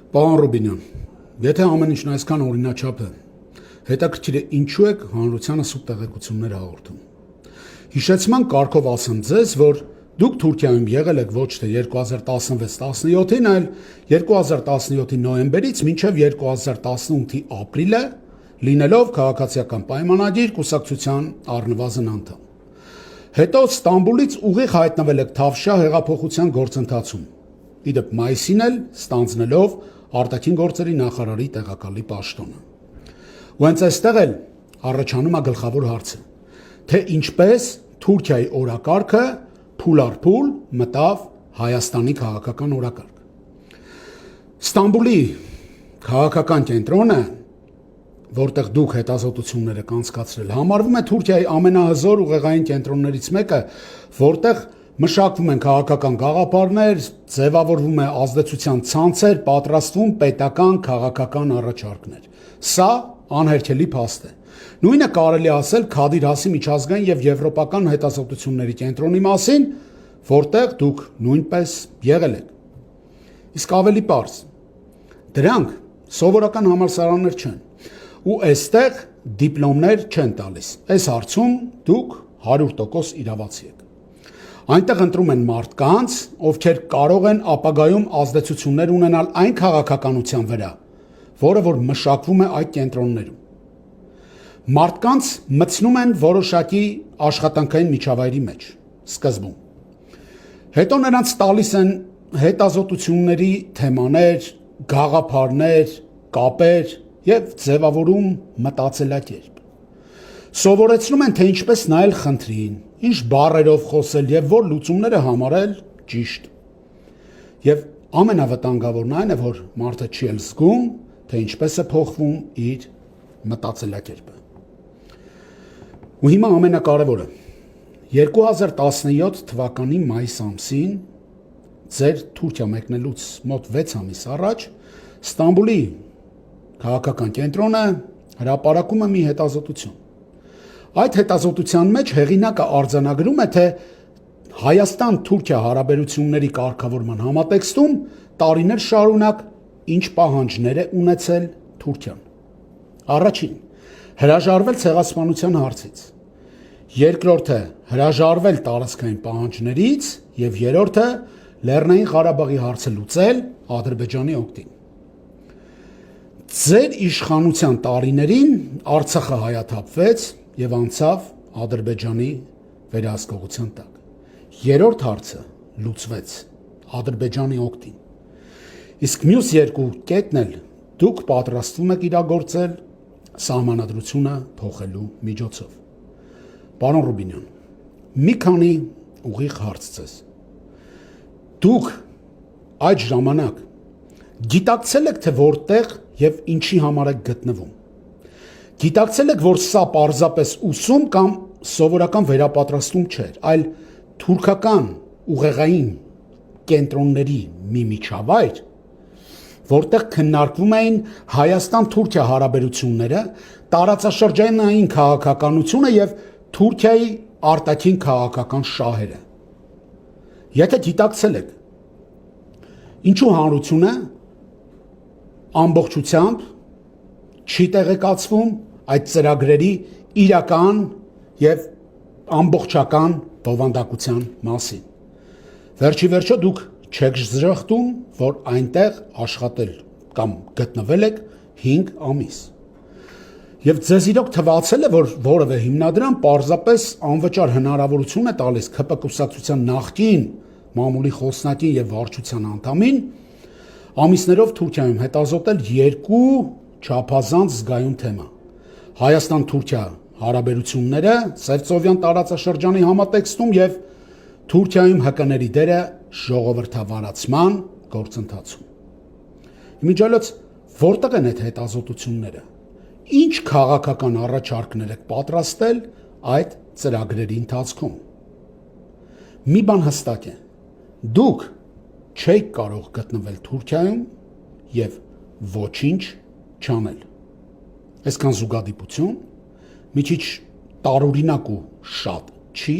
Պարոն Ռուբինյան, եթե ամեն ինչն այսքան օրինաչափ է, հետաքրքիր է ինչու եք հանրությանը սուտ տեղեկություններ հաղորդում։ Հիշեցման կարգով ասեմ ձեզ, որ դուք Թուրքիայում եղել եք ոչ թե 2016-17-ին, այլ 2017-ի նոյեմբերից մինչև 2018-ի ապրիլը, լինելով քաղաքացիական պայմանագիր կուսակցության առնվազն անդամ։ Հետո Ստամբուլից ուղիղ հայտնվել եք Թավշյա հեղափոխության գործընթացում։ Իդեպ մայիսին էլ ստանձնելով արտաքին գործերի նախարարի տեղակալի պաշտոնը։ Ու հենց այստեղ էլ առաջանում է գլխավոր հարցը, թե ինչպես Թուրքիայի օրակարգը փուլ առ փուլ մտավ Հայաստանի քաղաքական օրակարգ։ Ստամբուլի քաղաքական կենտրոնը, որտեղ դուք հետազոտություններ եք անցկացրել, համարվում է Թուրքիայի ամենահզոր ուղեղային կենտրոններից մեկը, որտեղ մշակվում են քաղաքական գաղափարներ, ձևավորվում է ազդեցության ցանցեր, պատրաստվում պետական քաղաքական առաջարկներ։ Սա անհերքելի փաստ է։ Նույնը կարելի ասել Քադիր Հասի միջազգային եւ եվրոպական հետազոտությունների կենտրոնի մասին, որտեղ դուք նույնպես եղել եք։ Իսկ ավելի պարզ, դրանք սովորական համալսարաններ չեն, ու այստեղ դիպլոմներ չեն տալիս։ Այս հարցում դուք 100% իրավացի եք։ Այնտեղ ընտրում են մարդկանց, ովքեր կարող են ապագայում ազդեցություններ ունենալ այն քաղաքականության վրա, որը որ մշակվում է այդ կենտրոններում։ Մարդկանց մտցնում են որոշակի աշխատանքային միջավայրի մեջ, սկզբում։ Հետո նրանց տալիս են հետազոտությունների թեմաներ, գաղափարներ, կապեր եւ ձևավորում մտածելակերպ։ Սովորեցնում են, թե ինչպես նայել խնդրին, ինչ բառերով խոսել եւ որ լուծումները համարել ճիշտ։ Եվ ամենավտանգավորն այն է, որ մարդը չի էլ զգում, թե ինչպես է փոխվում իր մտածելակերպը։ Ու հիմա ամենակարևորը, 2017 թվականի մայիս ամսին ձեր Թուրքիա մեկնելուց մոտ 6 ամիս առաջ Ստամբուլի քաղաքական կենտրոնը հրապարակում է մի հետազոտություն։ Այդ հետազոտության մեջ հեղինակը արձանագրում է, թե Հայաստան-Թուրքիա հարաբերությունների կարգավորման համատեքստում տարիներ շարունակ ինչ պահանջներ է ունեցել Թուրքիան։ Առաջին, հրաժարվել ցեղասպանության հարցից։ Երկրորդը, հրաժարվել տարածքային պահանջներից եւ երրորդը, Լեռնային Ղարաբաղի հարցը լուծել Ադրբեջանի օգտին։ Ձեր իշխանության տարիներին Արցախը հայաթափվեց եւ անցավ Ադրբեջանի վերահսկողության տակ։ Երրորդ հարցը լուծվեց Ադրբեջանի օգտին։ Իսկ մյուս երկու կետն էլ դուք պատրաստվում եք իրագործել սահմանադրությունը փոխելու միջոցով։ Պարոն Ռուբինյան, մի քանի ուղիղ հարց ձեզ։ Դուք այդ ժամանակ գիտակցել եք, թե որտեղ եւ ինչի համար եք գտնվում։ Գիտակցել եք, որ սա պարզապես ուսում կամ սովորական վերապատրաստում չէր, այլ թուրքական ուղեղային կենտրոնների մի միջավայր, որտեղ քննարկվում էին Հայաստան-Թուրքիա հարաբերությունները, տարածաշրջանային քաղաքականությունը եւ Թուրքիայի արտաքին քաղաքական շահերը։ Եթե գիտակցել եք, ինչու հանրությունը ամբողջությամբ չի տեղեկացվում այդ ծրագրերի իրական եւ ամբողջական բովանդակության մասին։ Վերջի վերջո դուք չեք զրախտում, որ այնտեղ աշխատել կամ գտնվել եք 5 ամիս։ Եվ ձեզ իրոք թվացել է, որ որևէ հիմնադրամ պարզապես անվճար հնարավորություն է տալիս ՔՊ կուսակցության նախկին մամուլի խոսնակին եւ վարչության անդամին ամիսներով Թուրքիայում հետազոտել երկու չափազանց զգայուն թեմա։ Հայաստան-Թուրքիա հարաբերությունները Սևծովյան տարածաշրջանի համատեքստում եւ Թուրքիայում ՀԿ-ների դերը ժողովրդավարացման գործընթացում։ Իմիջիայլոց որտեղ են այդ հետազոտությունները։ Ինչ քաղաքական առաջարկներ եք պատրաստել այդ ծրագրերի ընթացքում։ Մի բան հստակ է, դուք չեք կարող գտնվել Թուրքիայում եւ ոչինչ չանել։ Այսքան զուգադիպություն մի քիչ տարօրինակ ու շատ չի։